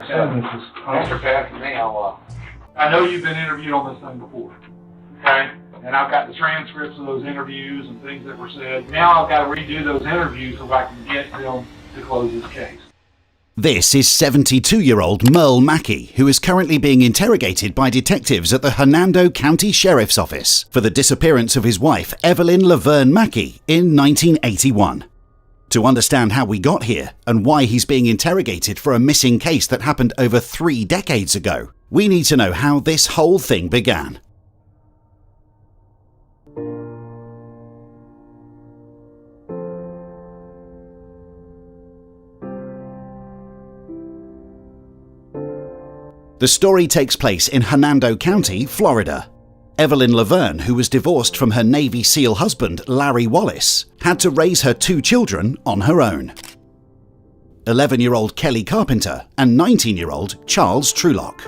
Mr. Pat, for me, I know you've been interviewed on this thing before, okay? And I've got the transcripts of those interviews and things that were said. Now I've got to redo those interviews so I can get them to close this case. This is 72-year-old Merle Mackey, who is currently being interrogated by detectives at the Hernando County Sheriff's Office for the disappearance of his wife, Evelyn Laverne Mackey, in 1981. To understand how we got here and why he's being interrogated for a missing case that happened over 3 decades ago, we need to know how this whole thing began. The story takes place in Hernando County, Florida. Evelyn Laverne, who was divorced from her Navy SEAL husband, Larry Wallace, had to raise her 2 children on her own. 11-year-old Kelly Carpenter and 19-year-old Charles Trulock.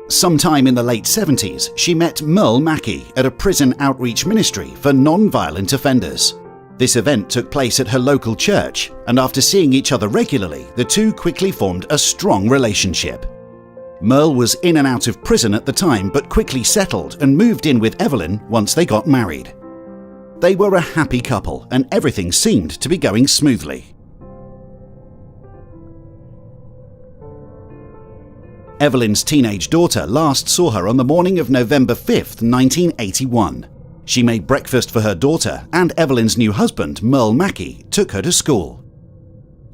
Sometime in the late 70s, she met Merle Mackey at a prison outreach ministry for non-violent offenders. This event took place at her local church, and after seeing each other regularly, the two quickly formed a strong relationship. Merle was in and out of prison at the time, but quickly settled and moved in with Evelyn once they got married. They were a happy couple, and everything seemed to be going smoothly. Evelyn's teenage daughter last saw her on the morning of November 5th, 1981. She made breakfast for her daughter, and Evelyn's new husband, Merle Mackey, took her to school.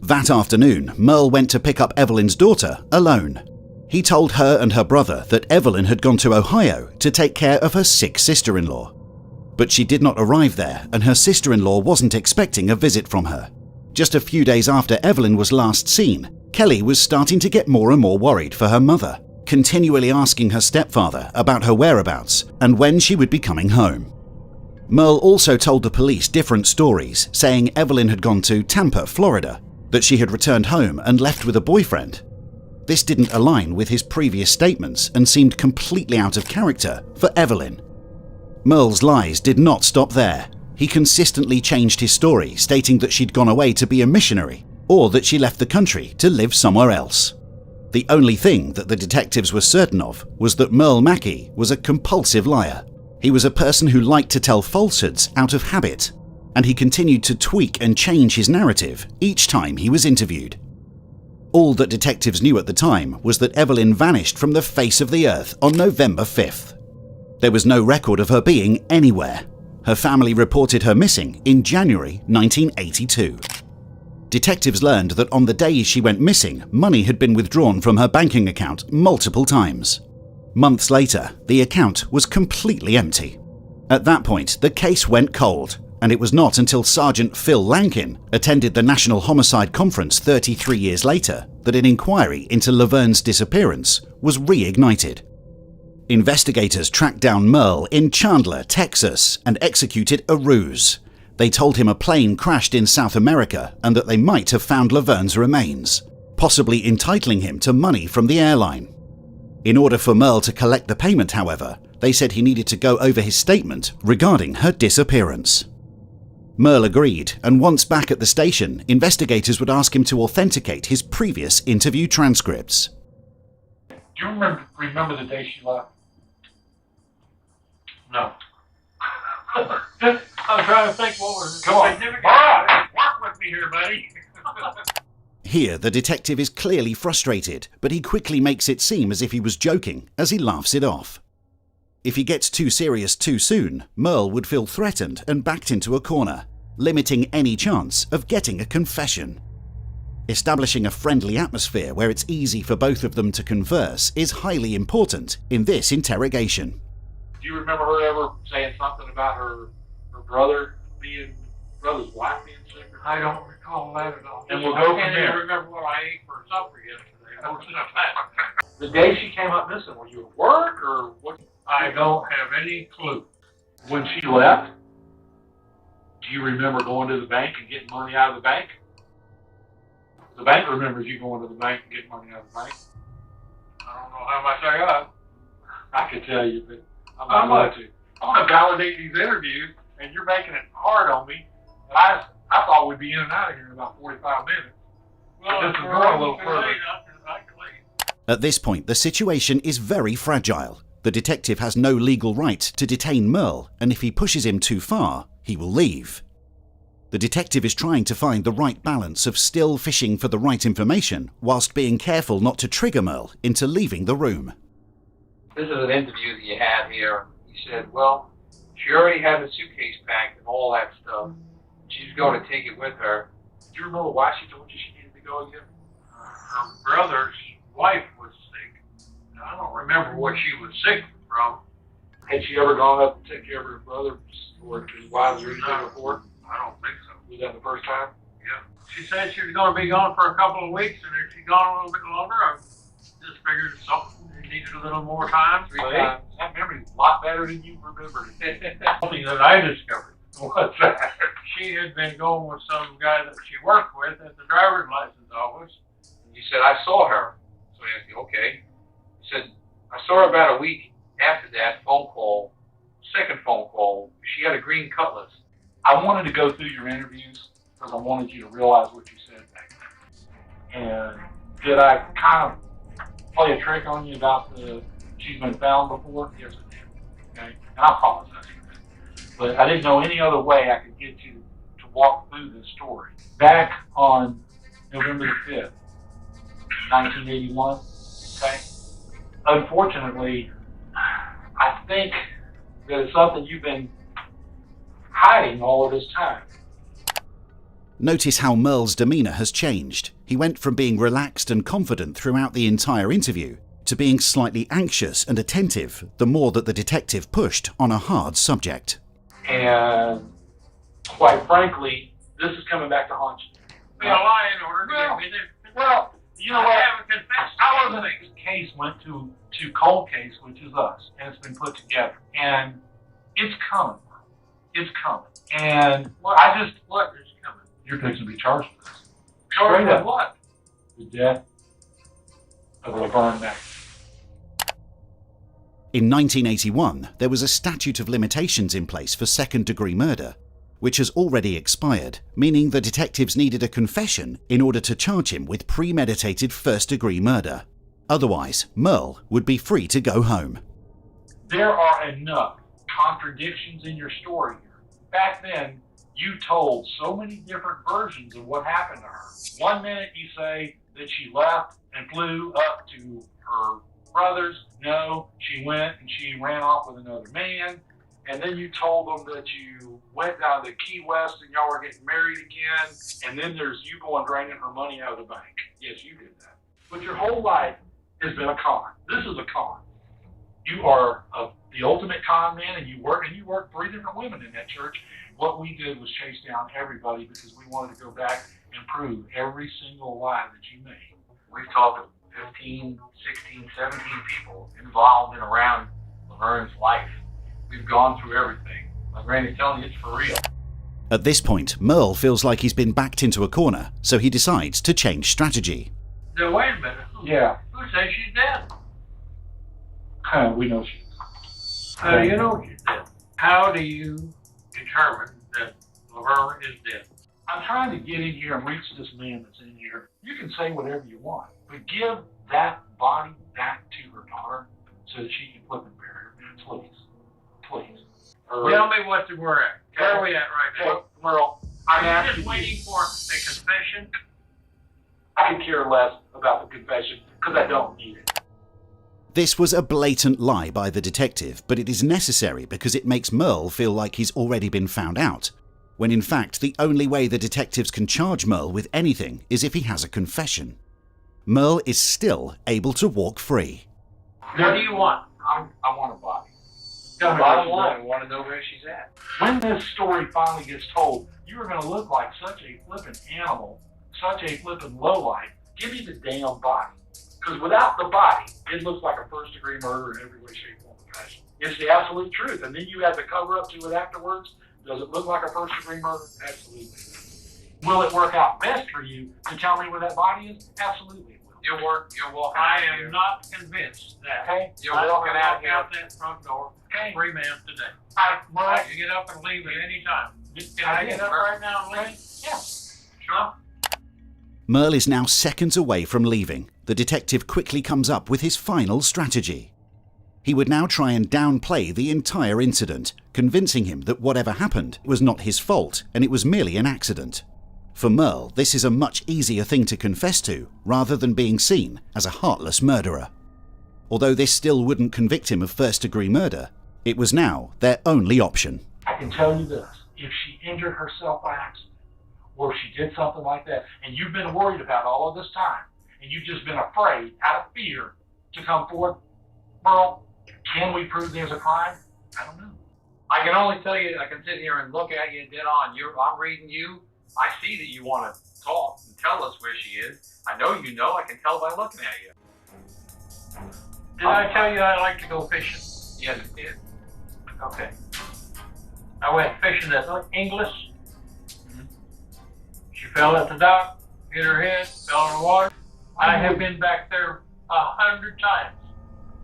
That afternoon, Merle went to pick up Evelyn's daughter alone. He told her and her brother that Evelyn had gone to Ohio to take care of her sick sister-in-law. But she did not arrive there, and her sister-in-law wasn't expecting a visit from her. Just a few days after Evelyn was last seen, Kelly was starting to get more and more worried for her mother, continually asking her stepfather about her whereabouts and when she would be coming home. Merle also told the police different stories, saying Evelyn had gone to Tampa, Florida, that she had returned home and left with a boyfriend. This didn't align with his previous statements and seemed completely out of character for Evelyn. Merle's lies did not stop there. He consistently changed his story, stating that she'd gone away to be a missionary, or that she left the country to live somewhere else. The only thing that the detectives were certain of was that Merle Mackey was a compulsive liar. He was a person who liked to tell falsehoods out of habit, and he continued to tweak and change his narrative each time he was interviewed. All that detectives knew at the time was that Evelyn vanished from the face of the earth on November 5th. There was no record of her being anywhere. Her family reported her missing in January 1982. Detectives learned that on the day she went missing, money had been withdrawn from her banking account multiple times. Months later, the account was completely empty. At that point, the case went cold, and it was not until Sergeant Phil Lankin attended the National Homicide Conference 33 years later that an inquiry into Laverne's disappearance was reignited. Investigators tracked down Merle in Chandler, Texas, and executed a ruse. They told him a plane crashed in South America and that they might have found Laverne's remains, possibly entitling him to money from the airline. In order for Merle to collect the payment, however, they said he needed to go over his statement regarding her disappearance. Merle agreed, and once back at the station, investigators would ask him to authenticate his previous interview transcripts. Do you remember the day she left? No. I'm trying to think what was. Come on. Walk with me here, buddy. Here, the detective is clearly frustrated, but he quickly makes it seem as if he was joking, as he laughs it off. If he gets too serious too soon, Merle would feel threatened and backed into a corner, limiting any chance of getting a confession. Establishing a friendly atmosphere where it's easy for both of them to converse is highly important in this interrogation. Do you remember her ever saying something about her brother's wife being sick? I don't recall that at all. And we'll go from there. I can't even remember what I ate for supper yesterday. The day she came up missing, were you at work or what? I don't have any clue. When she left, do you remember going to the bank and getting money out of the bank? The bank remembers you going to the bank and getting money out of the bank. I don't know how much I got. I could tell you, but I'm not going to. I want to validate these interviews, and you're making it hard on me. And I thought we'd be in and out of here in about 45 minutes. Well, this is going a little further. I can leave. At this point, the situation is very fragile. The detective has no legal right to detain Merle, and if he pushes him too far, he will leave. The detective is trying to find the right balance of still fishing for the right information whilst being careful not to trigger Merle into leaving the room. This is an interview that you had here. He said, well, she already had the suitcase packed and all that stuff. She's going to take it with her. Do you remember why she told you she needed to go again? Her brother's wife was sick. I don't remember what she was sick from. Had she ever gone up to take care of her brother or his wives or anything before? I don't think so. Was that the first time? Yeah. She said she was going to be gone for a couple of weeks, and if she'd gone a little bit longer, I just figured something needed a little more time. 3 times. That memory's a lot better than you remembered. Something that I discovered. What's that? She had been going with some guy that she worked with at the driver's license office. You said, I saw her. So I said, okay. He said, I saw her about a week after that phone call, second phone call. She had a green Cutlass. I wanted to go through your interviews because I wanted you to realize what you said back then. And did I kind of play a trick on you about the she's been found before? Yes, I did. Okay? And I apologize for that. But I didn't know any other way I could get you to walk through this story. Back on November the 5th, 1981, okay? Unfortunately, I think that it's something you've been hiding all of this time. Notice how Merle's demeanour has changed. He went from being relaxed and confident throughout the entire interview to being slightly anxious and attentive the more that the detective pushed on a hard subject. And quite frankly, this is coming back to haunt you. Well, I in order to get me there. Well, you know what? I haven't confessed. How was it? The case went to Cold Case, which is us, and it's been put together. And it's coming. It's coming. And what is coming? You're fixing to be charged with this. Charged with what? The death of Laverne Mackey. In 1981, there was a statute of limitations in place for second-degree murder, which has already expired, meaning the detectives needed a confession in order to charge him with premeditated first-degree murder. Otherwise, Merle would be free to go home. There are enough contradictions in your story here. Back then, you told so many different versions of what happened to her. 1 minute you say that she left and flew up to her brother's. No, she went and she ran off with another man. And then you told them that you went down to Key West and y'all were getting married again. And then there's you going draining her money out of the bank. Yes, you did that. But your whole life has been a con. This is a con. You are the ultimate con man, and you work 3 different women in that church. What we did was chase down everybody because we wanted to go back and prove every single lie that you made. We've talked to 15, 16, 17 people involved and around Laverne's life. We've gone through everything. My granny's telling you it's for real. At this point, Merle feels like he's been backed into a corner, so he decides to change strategy. Now, wait a minute. Yeah. Who says she's dead? We know she's dead. How do you know she's dead? How do you determine that Laverne is dead? I'm trying to get in here and reach this man that's in here. You can say whatever you want, but give that body back to her daughter so that she can flip and bury her. Please. Please. Tell me what we're at. Where are we at right now? Merle, I'm just waiting for a confession. I could care less about the confession because I don't need it. This was a blatant lie by the detective, but it is necessary because it makes Merle feel like he's already been found out, when in fact the only way the detectives can charge Merle with anything is if he has a confession. Merle is still able to walk free. What do you want? I want a body. Bottom line, I want to know where she's at. When this story finally gets told, you are going to look like such a flippin' animal, such a flippin' lowlife. Give me the damn body. Because without the body, it looks like a first-degree murder in every way, shape, form, or fashion. It's the absolute truth. And then you have to cover up to it afterwards. Does it look like a first-degree murder? Absolutely. Will it work out best for you to tell me where that body is? Absolutely it will. You're walking I am not convinced that you're walking out that front door. Free man today. You get up and leave at any time. Can I get up right now and leave? Yeah. Sure. Merle is now seconds away from leaving. The detective quickly comes up with his final strategy. He would now try and downplay the entire incident, convincing him that whatever happened was not his fault and it was merely an accident. For Merle, this is a much easier thing to confess to, rather than being seen as a heartless murderer. Although this still wouldn't convict him of first-degree murder, it was now their only option. I can tell you this, if she injured herself by accident, or if she did something like that, and you've been worried about all of this time, and you've just been afraid, out of fear, to come forward, Merle, can we prove there's a crime? I don't know. I can only tell you, I can sit here and look at you dead on. I'm reading you. I see that you want to talk and tell us where she is. I know you know. I can tell by looking at you. Did I tell you I like to go fishing? Yes, you did. Okay. I went fishing at Inglis. She fell at the dock, hit her head, fell in the water. I have been back there 100 times,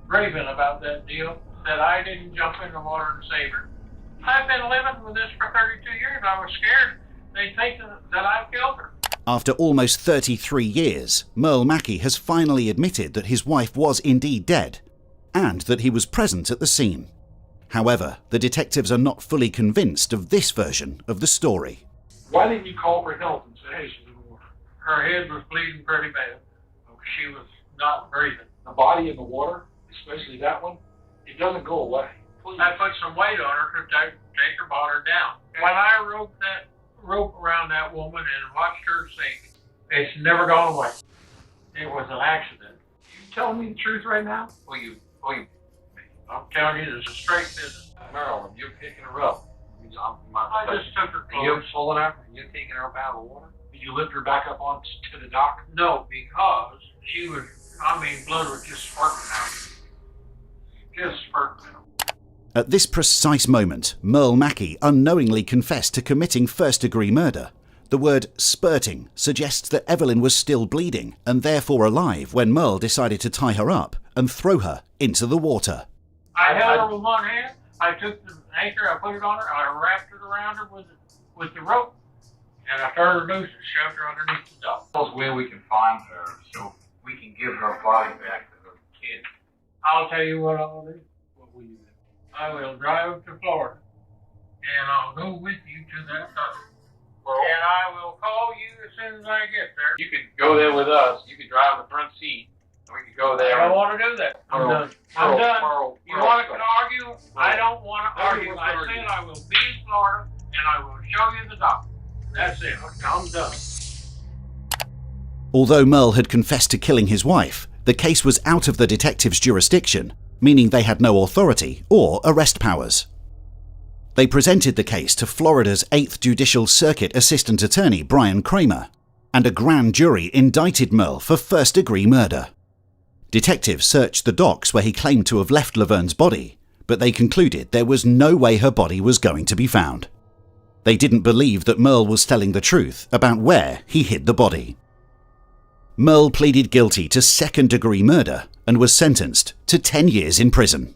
raving about that deal, that I didn't jump in the water and save her. I've been living with this for 32 years. I was scared they'd think that I killed her. After almost 33 years, Merle Mackey has finally admitted that his wife was indeed dead, and that he was present at the scene. However, the detectives are not fully convinced of this version of the story. Why didn't you call for help and say, hey, she's in the water? Her head was bleeding pretty bad. She was not breathing. The body in the water, especially that one, it doesn't go away. Please. I put some weight on her to take her body down. When I roped that rope around that woman and watched her sink, it's never gone away. It was an accident. You telling me the truth right now? I'm telling you, this is straight business. Merle, you're picking her up. I just took her clothes. You're pulling her and you're taking her up out of the water? Did you lift her back up onto the dock? No, because she was, blood was just spurting out. Just spurting out. At this precise moment, Merle Mackey unknowingly confessed to committing first-degree murder. The word spurting suggests that Evelyn was still bleeding and therefore alive when Merle decided to tie her up and throw her into the water. I held her with one hand, I took the anchor, I put it on her, I wrapped it around her with the rope, and I turned her loose and shoved her underneath the dock. Tell us where we can find her so we can give her body back to her kid. I'll tell you what I'll do. What will you do? I will drive to Florida, and I'll go with you to that dock. And I will call you as soon as I get there. You could go there with us. You could drive the front seat. We could go there. I don't want to do that. I'm done. I'm done. You want to argue? I don't want to argue. I said I will be in Florida, and I will show you the dock. That's it. I'm done. Although Merle had confessed to killing his wife, the case was out of the detectives' jurisdiction, meaning they had no authority or arrest powers. They presented the case to Florida's 8th Judicial Circuit Assistant Attorney Brian Kramer, and a grand jury indicted Merle for first-degree murder. Detectives searched the docks where he claimed to have left Laverne's body, but they concluded there was no way her body was going to be found. They didn't believe that Merle was telling the truth about where he hid the body. Merle pleaded guilty to second-degree murder and was sentenced to 10 years in prison.